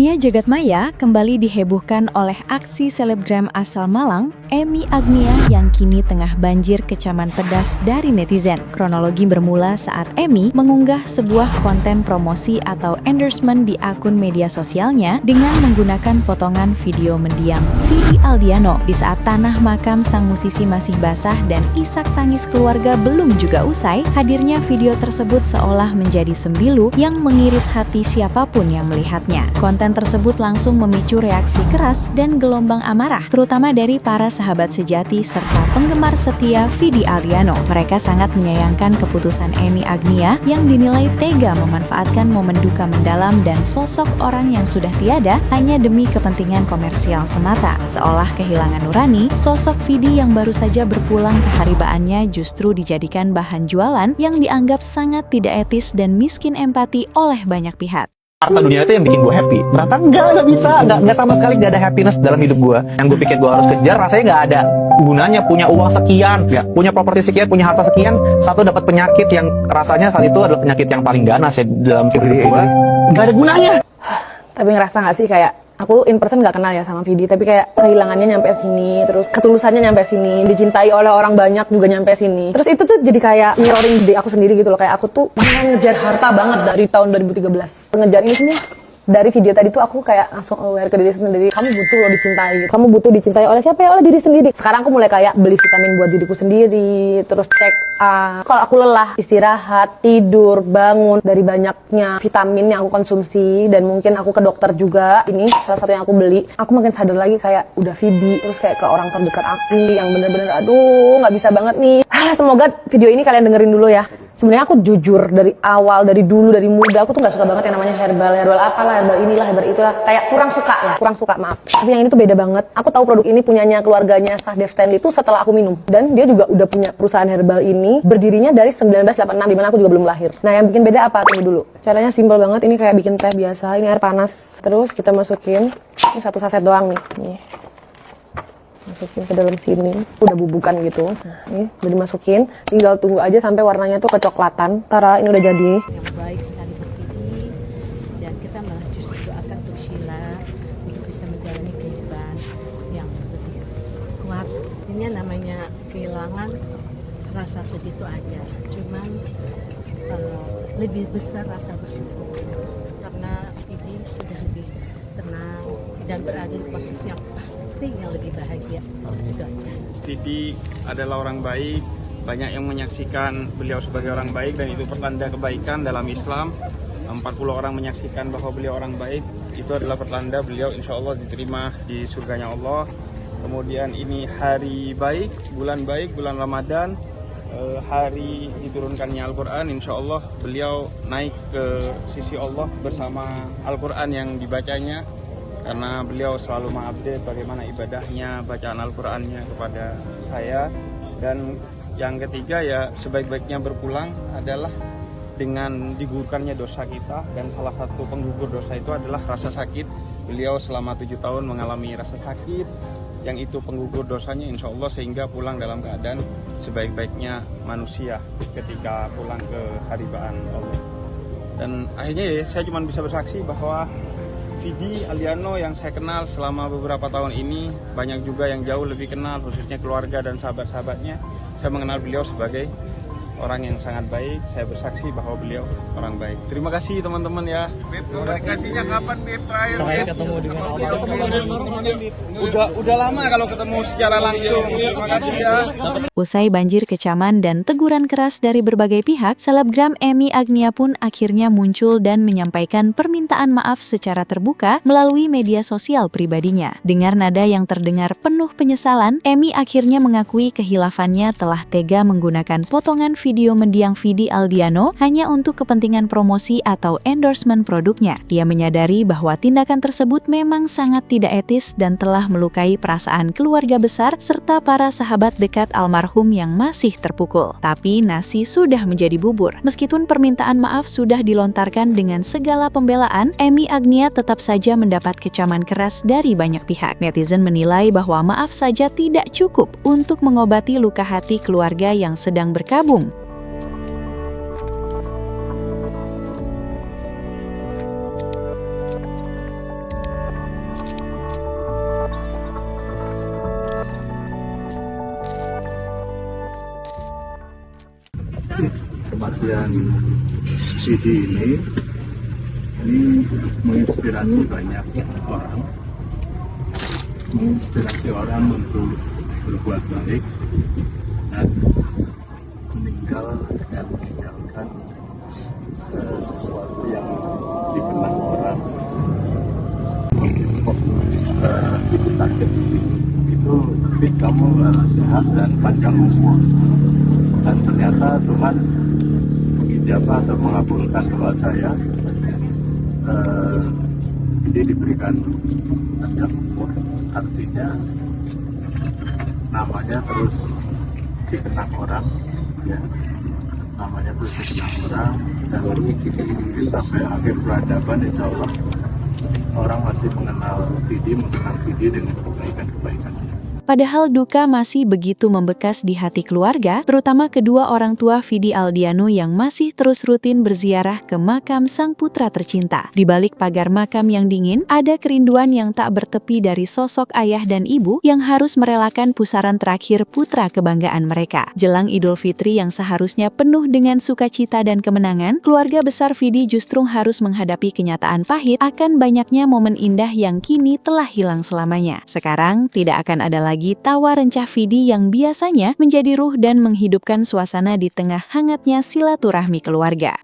Dunia jagadmaya kembali dihebohkan oleh aksi selebgram asal Malang, Emy Agnia yang kini tengah banjir kecaman pedas dari netizen. Kronologi bermula saat Emy mengunggah sebuah konten promosi atau endorsement di akun media sosialnya dengan menggunakan potongan video mendiang Vidi Aldiano di saat tanah makam sang musisi masih basah dan isak tangis keluarga belum juga usai. Hadirnya video tersebut seolah menjadi sembilu yang mengiris hati siapapun yang melihatnya. Konten tersebut langsung memicu reaksi keras dan gelombang amarah, terutama dari para sahabat sejati serta penggemar setia Vidi Aldiano. Mereka sangat menyayangkan keputusan Emy Agnia yang dinilai tega memanfaatkan momen duka mendalam dan sosok orang yang sudah tiada hanya demi kepentingan komersial semata. Seolah kehilangan nurani, sosok Vidi yang baru saja berpulang ke haribaannya justru dijadikan bahan jualan yang dianggap sangat tidak etis dan miskin empati oleh banyak pihak. Harta dunia itu yang bikin gue happy. Ternyata nggak bisa, nggak sama sekali nggak ada happiness dalam hidup gue. Yang gue pikir gue harus kejar, rasanya nggak ada gunanya. Punya uang sekian, punya properti sekian, punya harta sekian, satu dapat penyakit yang rasanya saat itu adalah penyakit yang paling ganas ya dalam hidup gue. Nggak ada gunanya. Tapi ngerasa nggak sih kayak aku in person nggak kenal ya sama Vidi, tapi kayak kehilangannya nyampe sini, terus ketulusannya nyampe sini, dicintai oleh orang banyak juga nyampe sini. Terus itu tuh jadi kayak mirroring di aku sendiri gitu loh, kayak aku tuh ngejar harta banget dari tahun 2013. Ngejar ini semua. Dari video tadi tuh aku kayak langsung aware ke diri sendiri, kamu butuh lo dicintai gitu. Kamu butuh dicintai oleh siapa ya? Oleh diri sendiri. Sekarang aku mulai kayak beli vitamin buat diriku sendiri, terus cek kalau aku lelah, istirahat, tidur, bangun dari banyaknya vitamin yang aku konsumsi, dan mungkin aku ke dokter juga. Ini salah satu yang aku beli. Aku makin sadar lagi kayak udah Vidi, terus kayak ke orang terdekat aku yang bener-bener aduh nggak bisa banget nih. Semoga video ini kalian dengerin dulu ya. Sebenarnya aku jujur dari awal, dari dulu, dari muda aku tuh nggak suka banget yang namanya herbal apalah, herbal inilah, herbal itulah, kayak kurang suka maaf. Tapi yang ini tuh beda banget. Aku tahu produk ini punyanya keluarganya Sahdeh Stanley itu setelah aku minum, dan dia juga udah punya perusahaan herbal ini berdirinya dari 1986 di mana aku juga belum lahir. Nah yang bikin beda apa? Tunggu dulu. Caranya simpel banget. Ini kayak bikin teh biasa. Ini air panas. Terus kita masukin. Ini satu saset doang nih. Masukin ke dalam sini, udah bubukan gitu. Nah, ini udah dimasukin, tinggal tunggu aja sampai warnanya tuh kecoklatan. Tara, ini udah jadi. Yang baik sekali begini, dan kita malah justru doakan untuk Sheila untuk bisa menjalani kehidupan yang lebih kuat. Ini namanya kehilangan, rasa sedih itu ada, cuman lebih besar rasa bersyukur karena ini sudah lebih tenang dan berada di posisi yang pasti yang lebih bahagia. Itu aja. Vidi adalah orang baik, banyak yang menyaksikan beliau sebagai orang baik, dan itu pertanda kebaikan dalam Islam. 40 orang menyaksikan bahwa beliau orang baik, itu adalah pertanda beliau insya Allah diterima di surganya Allah. Kemudian ini hari baik, bulan Ramadan, hari diturunkannya Al-Quran, insya Allah beliau naik ke sisi Allah bersama Al-Quran yang dibacanya, karena beliau selalu mengupdate bagaimana ibadahnya, bacaan Al-Qurannya kepada saya. Dan yang ketiga ya, sebaik-baiknya berpulang adalah dengan digugurkannya dosa kita, dan salah satu penggugur dosa itu adalah rasa sakit. Beliau selama 7 tahun mengalami rasa sakit, yang itu penggugur dosanya insya Allah, sehingga pulang dalam keadaan sebaik-baiknya manusia ketika pulang ke haribaan Allah. Dan akhirnya ya, saya cuma bisa bersaksi bahwa Vidi Aldiano yang saya kenal selama beberapa tahun ini, banyak juga yang jauh lebih kenal, khususnya keluarga dan sahabat-sahabatnya. Saya mengenal beliau sebagai orang yang sangat baik. Saya bersaksi bahwa beliau orang baik. Terima kasih teman-teman ya. Beb, komunikasinya kapan Beb terakhir? Saya ketemu dengan udah lama kalau ketemu secara langsung. Terima kasih ya. Usai banjir kecaman dan teguran keras dari berbagai pihak, selebgram Emy Agnia pun akhirnya muncul dan menyampaikan permintaan maaf secara terbuka melalui media sosial pribadinya. Dengar nada yang terdengar penuh penyesalan, Emy akhirnya mengakui kehilafannya telah tega menggunakan potongan video mendiang Vidi Aldiano hanya untuk kepentingan promosi atau endorsement produknya. Ia menyadari bahwa tindakan tersebut memang sangat tidak etis dan telah melukai perasaan keluarga besar serta para sahabat dekat almarhum yang masih terpukul. Tapi nasi sudah menjadi bubur. Meskipun permintaan maaf sudah dilontarkan dengan segala pembelaan, Emy Agnia tetap saja mendapat kecaman keras dari banyak pihak. Netizen menilai bahwa maaf saja tidak cukup untuk mengobati luka hati keluarga yang sedang berkabung. Dan CD ini menginspirasi banyak orang, menginspirasi orang untuk berbuat baik dan meninggal dengan meninggalkan sesuatu yang dikenang orang. Itu sakit itu, tapi kamu sehat dan panjang umur. Dan ternyata Tuhan mengijabah atau mengabulkan doa saya. Ini diberikan panjang umur, artinya namanya terus dikenang orang, ya, namanya terus dikenang orang, dan mungkin sampai akhir peradaban insya Allah orang masih mengenal Vidi dengan kebaikan-kebaikannya. Padahal duka masih begitu membekas di hati keluarga, terutama kedua orang tua Vidi Aldiano yang masih terus rutin berziarah ke makam sang putra tercinta. Di balik pagar makam yang dingin, ada kerinduan yang tak bertepi dari sosok ayah dan ibu yang harus merelakan pusaran terakhir putra kebanggaan mereka. Jelang Idul Fitri yang seharusnya penuh dengan sukacita dan kemenangan, keluarga besar Vidi justru harus menghadapi kenyataan pahit akan banyaknya momen indah yang kini telah hilang selamanya. Sekarang tidak akan ada lagi tawa rencah Vidi yang biasanya menjadi ruh dan menghidupkan suasana di tengah hangatnya silaturahmi keluarga.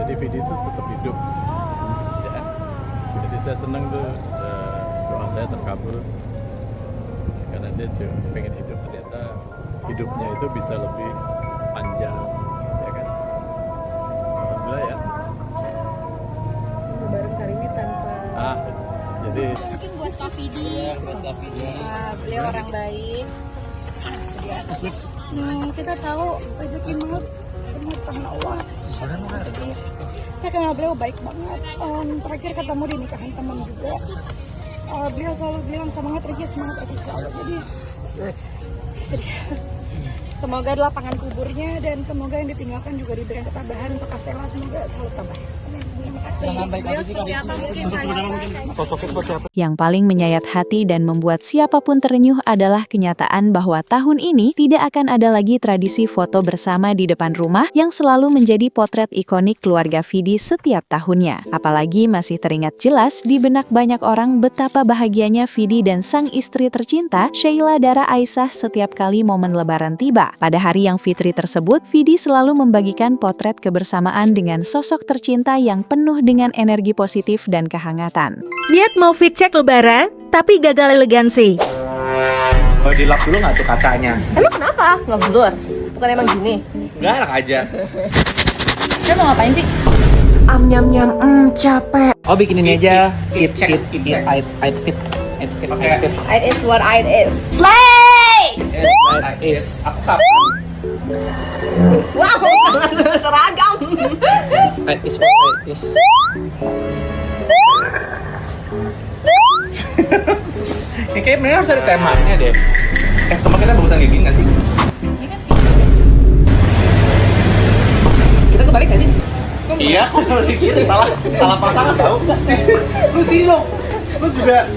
Jadi Vidi itu tetap hidup. Ya. Jadi saya senang tuh doa saya terkabul karena dia cuma pengen hidup, ternyata hidupnya itu bisa lebih panjang, ya kan? Alhamdulillah ya. Bareng kali ini tanpa Jadi Mungkin buat Kak Vidi. Beliau orang baik. Kita tahu rezeki maut semua di tangan Allah. Jadi, saya kenal beliau baik banget. Terakhir ketemu di nikahan teman juga. Beliau selalu bilang semangat Riki selalu. Jadi sedih. Semoga lapangan kuburnya dan semoga yang ditinggalkan juga diberikan ketabahan untuk Kasela, semoga selalu tabah. Terima kasih. Yang paling menyayat hati dan membuat siapapun terenyuh adalah kenyataan bahwa tahun ini tidak akan ada lagi tradisi foto bersama di depan rumah yang selalu menjadi potret ikonik keluarga Vidi setiap tahunnya. Apalagi masih teringat jelas di benak banyak orang betapa bahagianya Vidi dan sang istri tercinta, Sheila Dara Aisyah, setiap kali momen Lebaran tiba. Pada hari yang fitri tersebut, Vidi selalu membagikan potret kebersamaan dengan sosok tercinta yang penuh dengan energi positif dan kehangatan. Niat mau fit check lebaran, tapi gagal elegansi. Oh, dilap dulu nggak tuh kacanya? Emang kenapa? Nggak blur? Bukan emang gini? Nggak, enak aja. Saya mau ngapain sih? Capek. Oh, bikin ini aja. It fit. It is what it is. Aku kapan? Wow, seragam. It is what it is. Ini kayak bener harus ada temanya deh. Sama kita bagusan gini nggak sih? Kita kebalik gak sih? Iya, kok kalau di kiri salah pasangan tau? Lu sini dong. Lu juga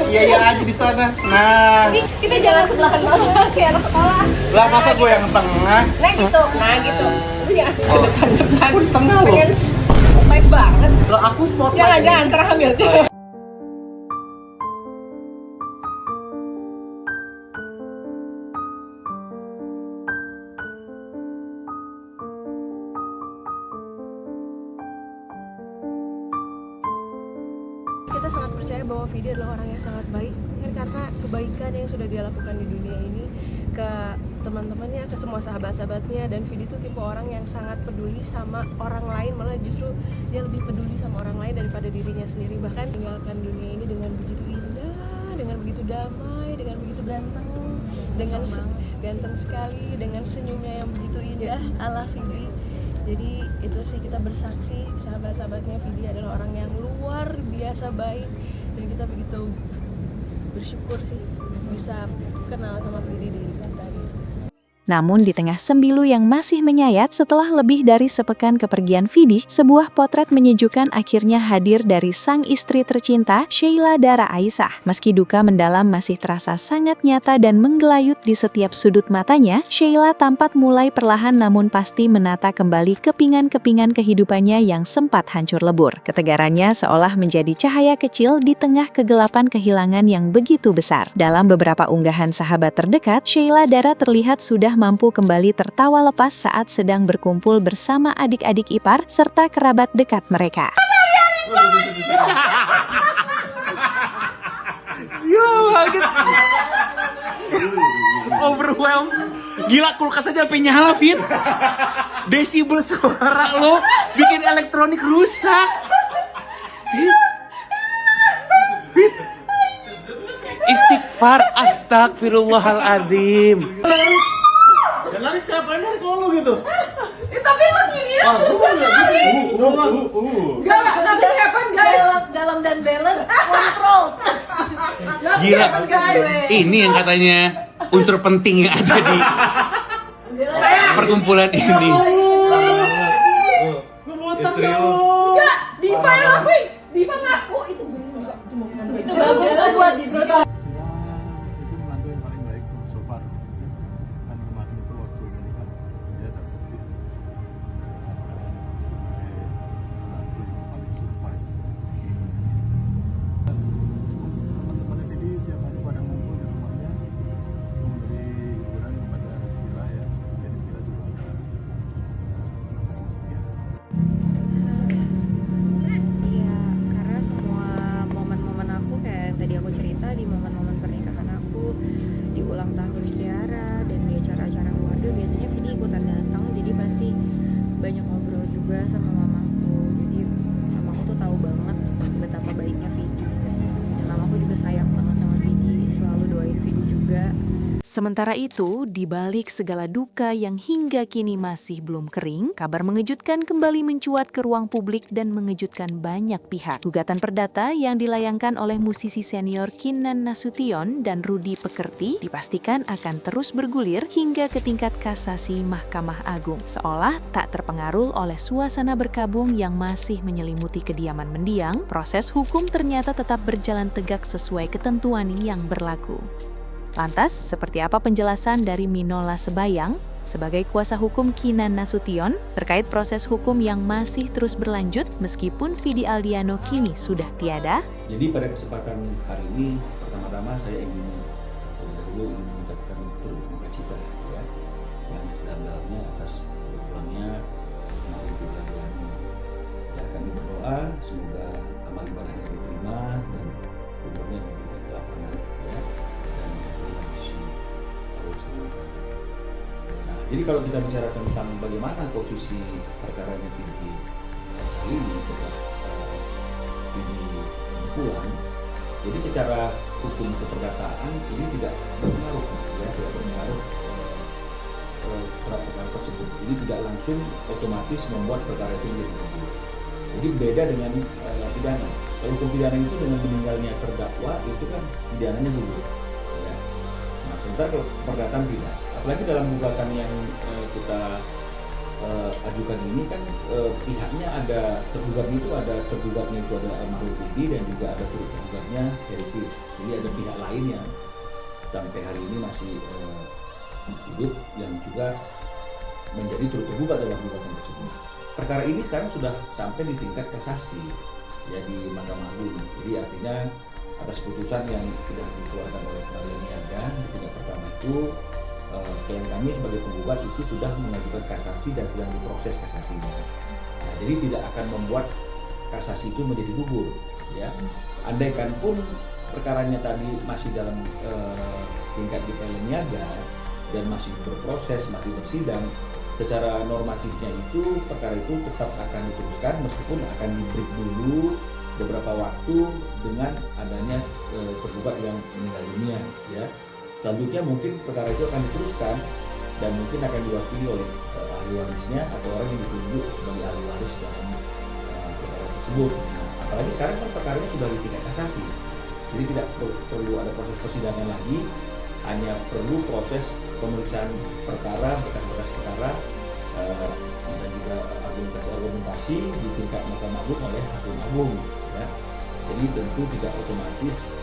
iya aja di sana. Nah, Kita jalan sebelahan banget kayak anak sekolah. lah masa gue yang tengah? Next tuh, nah gitu. Lu jangan depan-depan. Aku di tengah loh. Pengen spotlight banget. Lo aku spotlight. Jangan, karena hamil. Kita sangat percaya bahwa Vidi adalah orang yang sangat baik karena kebaikan yang sudah dia lakukan di dunia ini ke teman-temannya, ke semua sahabat-sahabatnya. Dan Vidi itu tipe orang yang sangat peduli sama orang lain, malah justru dia lebih peduli sama orang lain daripada dirinya sendiri. Bahkan tinggalkan dunia ini dengan begitu indah, dengan begitu damai, dengan begitu ganteng, dengan ganteng sekali, dengan senyumnya yang begitu indah ala Vidi. Jadi itu sih, kita bersaksi sahabat-sahabatnya Vidi adalah orang yang luar biasa baik, dan kita begitu bersyukur sih bisa kenal sama Vidi di dekat tadi. Namun di tengah sembilu yang masih menyayat setelah lebih dari sepekan kepergian Vidi, sebuah potret menyejukkan akhirnya hadir dari sang istri tercinta, Sheila Dara Aisyah. Meski duka mendalam masih terasa sangat nyata dan menggelayut di setiap sudut matanya, Sheila tampak mulai perlahan namun pasti menata kembali kepingan-kepingan kehidupannya yang sempat hancur lebur. Ketegarannya seolah menjadi cahaya kecil di tengah kegelapan kehilangan yang begitu besar. Dalam beberapa unggahan sahabat terdekat, Sheila Dara terlihat sudah mampu kembali tertawa lepas saat sedang berkumpul bersama adik-adik ipar serta kerabat dekat mereka. Yo, kaget. Overwhelmed. Gila, kulkas aja sampai nyala, Fit. Desibel suara lo bikin elektronik rusak. Istighfar, astagfirullahaladzim. lari siapa yang lari kalau gitu? Tapi lu gini ya. Tapi kapan guys? Dalam dan balance, kontrol. Gila, ini yang katanya unsur penting yang ada di perkumpulan ini. Istri lu. Enggak, Diva yang lakuin. Diva ngaku itu bener. Itu bagus tuh buat Diva. Itu menantu yang paling baik so far. Kan kemarin itu waktu menikah dia dapet menantu yang paling survive. Teman-temannya Vidi tiap hari pada ngumpul di rumahnya memberi hiburan kepada Sila ya. Jadi Sila juga agak sedih. Sementara itu, di balik segala duka yang hingga kini masih belum kering, kabar mengejutkan kembali mencuat ke ruang publik dan mengejutkan banyak pihak. Gugatan perdata yang dilayangkan oleh musisi senior Kinan Nasution dan Rudy Pekerti dipastikan akan terus bergulir hingga ke tingkat kasasi Mahkamah Agung, seolah tak terpengaruh oleh suasana berkabung yang masih menyelimuti kediaman mendiang. Proses hukum ternyata tetap berjalan tegak sesuai ketentuan yang berlaku. Lantas, seperti apa penjelasan dari Minola Sebayang sebagai kuasa hukum Kinan Nasution terkait proses hukum yang masih terus berlanjut meskipun Vidi Aldiano kini sudah tiada? Jadi pada kesempatan hari ini, pertama-tama saya ingin terlebih dahulu mengucapkan turut berduka cita ya, yang sedalam-dalamnya atas berpulangnya Vidi Aldiano. Ya, kami berdoa semoga amal ibadahnya diterima dan umurnya diberikan kelapangan ya. Nah, jadi kalau kita bicara tentang bagaimana posisi perkaranya Vidi kali ini setelah Vidi pulang, jadi secara hukum keperdataan ini tidak berpengaruh, ya, tidak berpengaruh terhadap perkara tersebut. Jadi tidak langsung otomatis membuat perkara itu menjadi gugur. Jadi beda dengan pidana. Kalau hukum pidana itu dengan meninggalnya terdakwa itu kan pidananya gugur. Sementara kalau perdataan tidak, apalagi dalam gugatan yang kita ajukan ini kan pihaknya ada tergugatnya itu adalah almarhum Vidi dan juga ada turut tergugatnya Ferry Fis. Jadi ada pihak lain yang sampai hari ini masih hidup yang juga menjadi turut tergugat dalam gugatan tersebut. Perkara ini sekarang sudah sampai di tingkat kasasi ya di Mahkamah Agung. Jadi artinya atas putusan yang sudah dikeluarkan oleh pengadilan niaga di tingkat pertama itu, klien kami sebagai penggugat itu sudah mengajukan kasasi dan sedang diproses kasasinya. Nah, jadi tidak akan membuat kasasi itu menjadi gugur, ya. Andaikan pun perkaranya tadi masih dalam tingkat di pengadilan niaga dan masih berproses, masih bersidang, secara normatifnya itu perkara itu tetap akan diteruskan meskipun akan di-break dulu beberapa waktu dengan adanya tergugat yang meninggal dunia ya. Selanjutnya mungkin perkara itu akan diteruskan dan mungkin akan diwakili oleh ahli warisnya atau orang yang ditunjuk sebagai ahli waris dalam perkara tersebut. Nah, apalagi sekarang kan perkaranya sudah di tingkat kasasi. Jadi tidak perlu ada proses persidangan lagi, hanya perlu proses pemeriksaan perkara, berkas-berkas perkara dan juga argumentasi di tingkat Mahkamah Agung oleh Hakim Agung. Ya. Jadi tentu tidak otomatis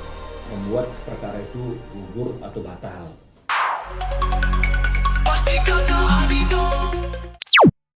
membuat perkara itu gugur atau batal.